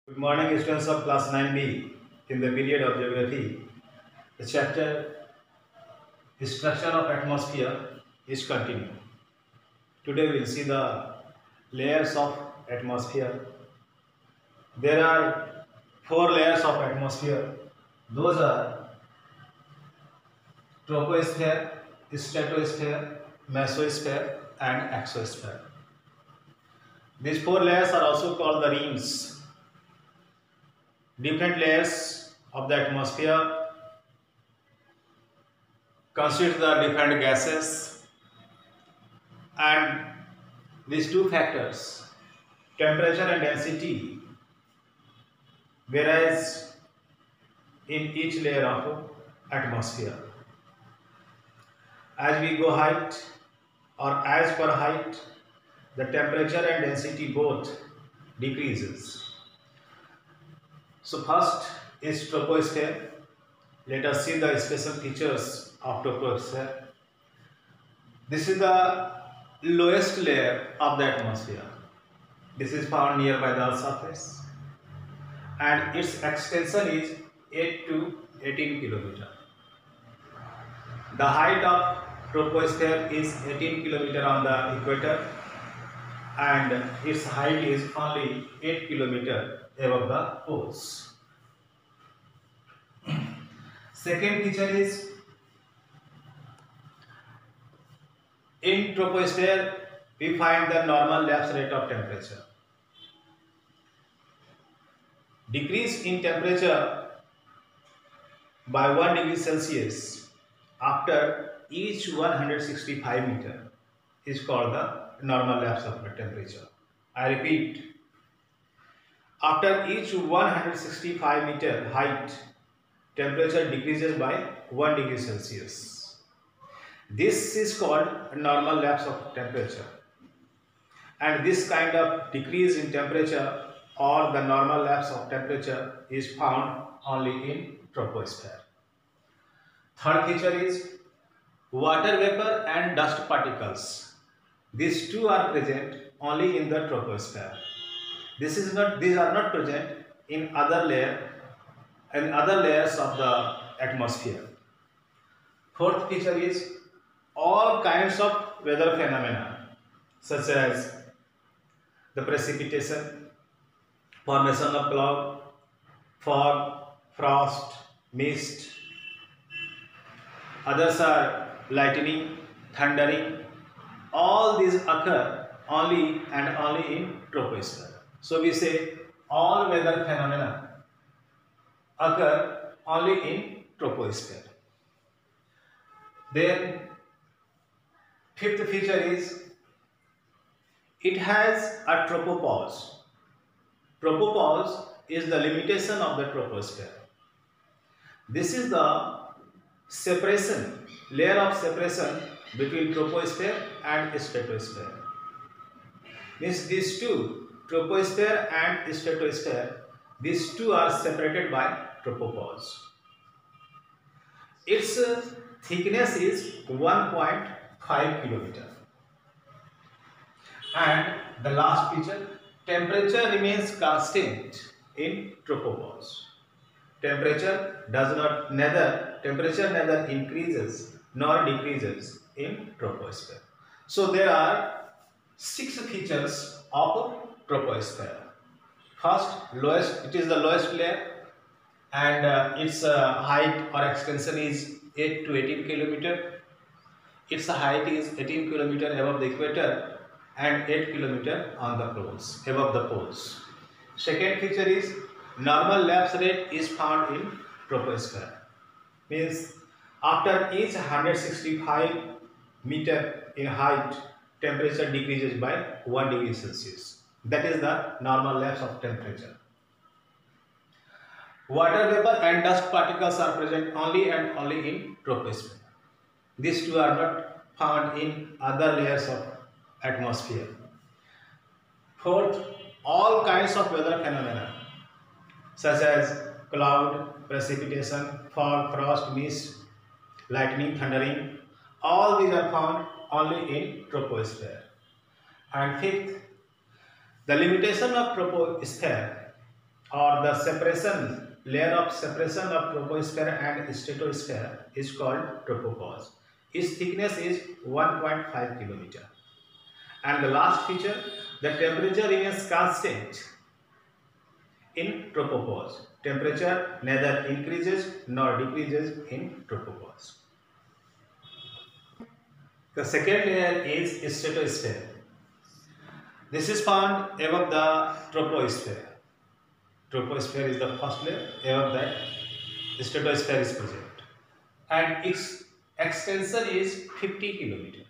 Good morning, students of class 9B. In the period of geography, the chapter Structure of Atmosphere is continued. Today we will see the layers of atmosphere. There are four layers of atmosphere. Those are troposphere, stratosphere, mesosphere, and exosphere. These four layers are also called the rims. Different layers of the atmosphere constitute the different gases, and these two factors, temperature and density, varies in each layer of atmosphere. As we go height or as per height, the temperature and density both decreases. So first is troposphere. Let us see the special features of troposphere. This is the lowest layer of the atmosphere. This is found nearby the Earth's surface, and its extension is 8 to 18 km. The height of troposphere is 18 km on the equator, and its height is only 8 km above the poles. Second feature is, in troposphere we find the normal lapse rate of temperature. Decrease in temperature by 1 degree Celsius after each 165 meter is called the normal lapse of temperature. I repeat, after each 165 meter height, temperature decreases by 1 degree Celsius. This is called a normal lapse of temperature, and this kind of decrease in temperature or the normal lapse of temperature is found only in troposphere. Third feature is water vapor and dust particles. These two are present only in the troposphere. These are not present in other layers of the atmosphere. Fourth feature is all kinds of weather phenomena such as the precipitation, formation of cloud, fog, frost, mist. Others are lightning, thundering. All these occur only and only in troposphere. So we say all weather phenomena occur only in troposphere. Then fifth feature is it has a tropopause. Tropopause is the limitation of the troposphere. This is the layer of separation between troposphere and stratosphere. Means these two, troposphere and stratosphere, these two are separated by tropopause. Its thickness is 1.5 km. And the last feature, temperature remains constant in tropopause. Temperature neither increases nor decreases in troposphere. So there are 6 features of troposphere. First, it is the lowest layer, and its height or extension is 8 to 18 km. Its height is 18 km above the equator and 8 km on the poles, above the poles. Second feature is normal lapse rate is found in troposphere. Means after each 165 meter in height, temperature decreases by 1 degree Celsius. That is the normal lapse of temperature. Water vapor and dust particles are present only and only in troposphere. These two are not found in other layers of atmosphere. Fourth, all kinds of weather phenomena such as cloud, precipitation, fog, frost, mist, lightning, thundering, all these are found only in troposphere. And fifth, the limitation of troposphere or the separation layer of separation of troposphere and stratosphere is called tropopause. Its thickness is 1.5 kilometer. And the last feature, the temperature remains constant in tropopause. Temperature neither increases nor decreases in tropopause. The second layer is stratosphere. This is found above the troposphere. Troposphere is the first layer, above that stratosphere is present. And its extension is 50 km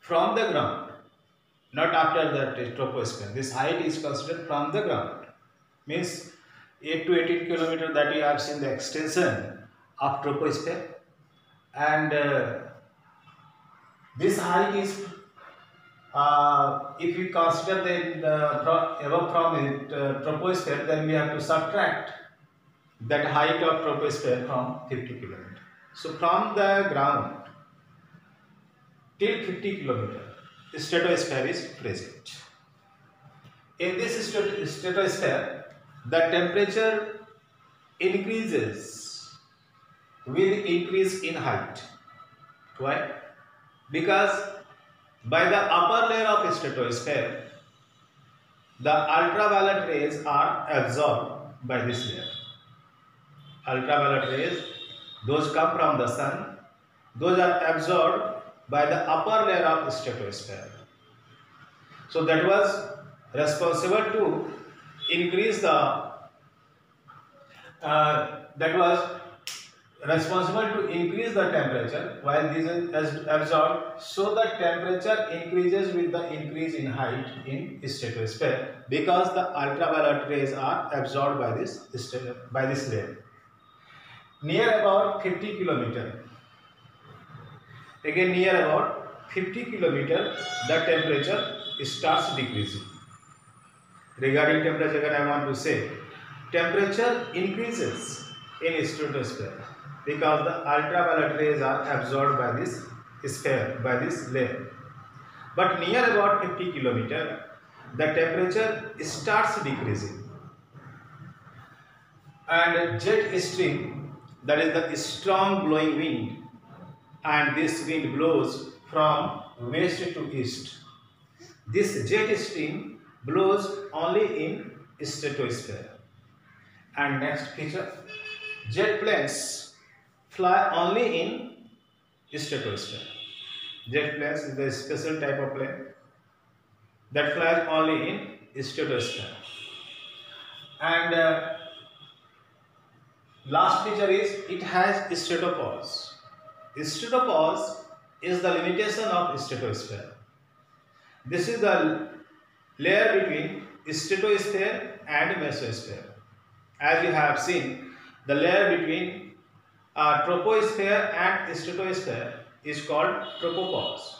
from the ground, not after the troposphere. This height is considered from the ground. Means 8 to 18 km that we have seen the extension of troposphere. And this height is, if we consider the above from it, troposphere, then we have to subtract that height of troposphere from 50 km. So from the ground till 50 km, the stratosphere is present. In this stratosphere, the temperature increases with increase in height. Why? Because by the upper layer of stratosphere, the ultraviolet rays are absorbed by this layer. Ultraviolet rays, those come from the sun, those are absorbed by the upper layer of stratosphere. So that was responsible to increase the temperature while this is absorbed, so the temperature increases with the increase in height in stratosphere, because the ultraviolet rays are absorbed by this layer. Near about 50 km, again near about 50 km, the temperature starts decreasing. Regarding temperature, again I want to say, temperature increases in stratosphere because the ultraviolet rays are absorbed by this sphere, by this layer. But near about 50 km, the temperature starts decreasing, and jet stream, that is the strong blowing wind, and this wind blows from west to east. This jet stream blows only in stratosphere. And next feature, jet planes fly only in stratosphere. Jet planes is a special type of plane that flies only in stratosphere. And last feature is it has stratopause. Stratopause is the limitation of stratosphere. This is the layer between stratosphere and mesosphere. As you have seen, the layer between troposphere and stratosphere is called tropopause.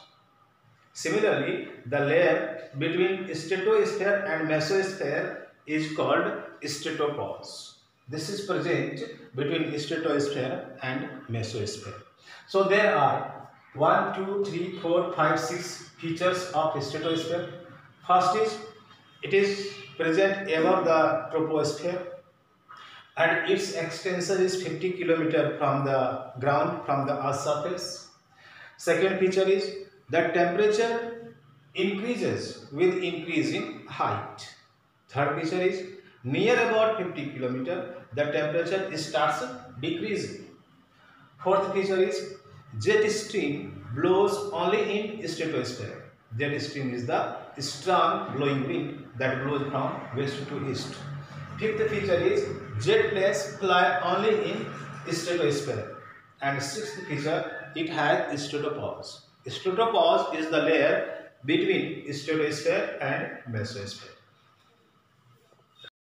Similarly, the layer between stratosphere and mesosphere is called stratopause. This is present between stratosphere and mesosphere. So there are 1, 2, 3, 4, 5, 6 features of stratosphere. First is, it is present above the troposphere, and its extension is 50 km from the ground, from the earth's surface. Second feature is that temperature increases with increase in height. Third feature is near about 50 km, the temperature starts decreasing. Fourth feature is jet stream blows only in stratosphere. Jet stream is the strong blowing wind that blows from west to east. Fifth feature is jet planes fly only in stratosphere. And sixth feature, it has stratopause. Stratopause is the layer between stratosphere and mesosphere.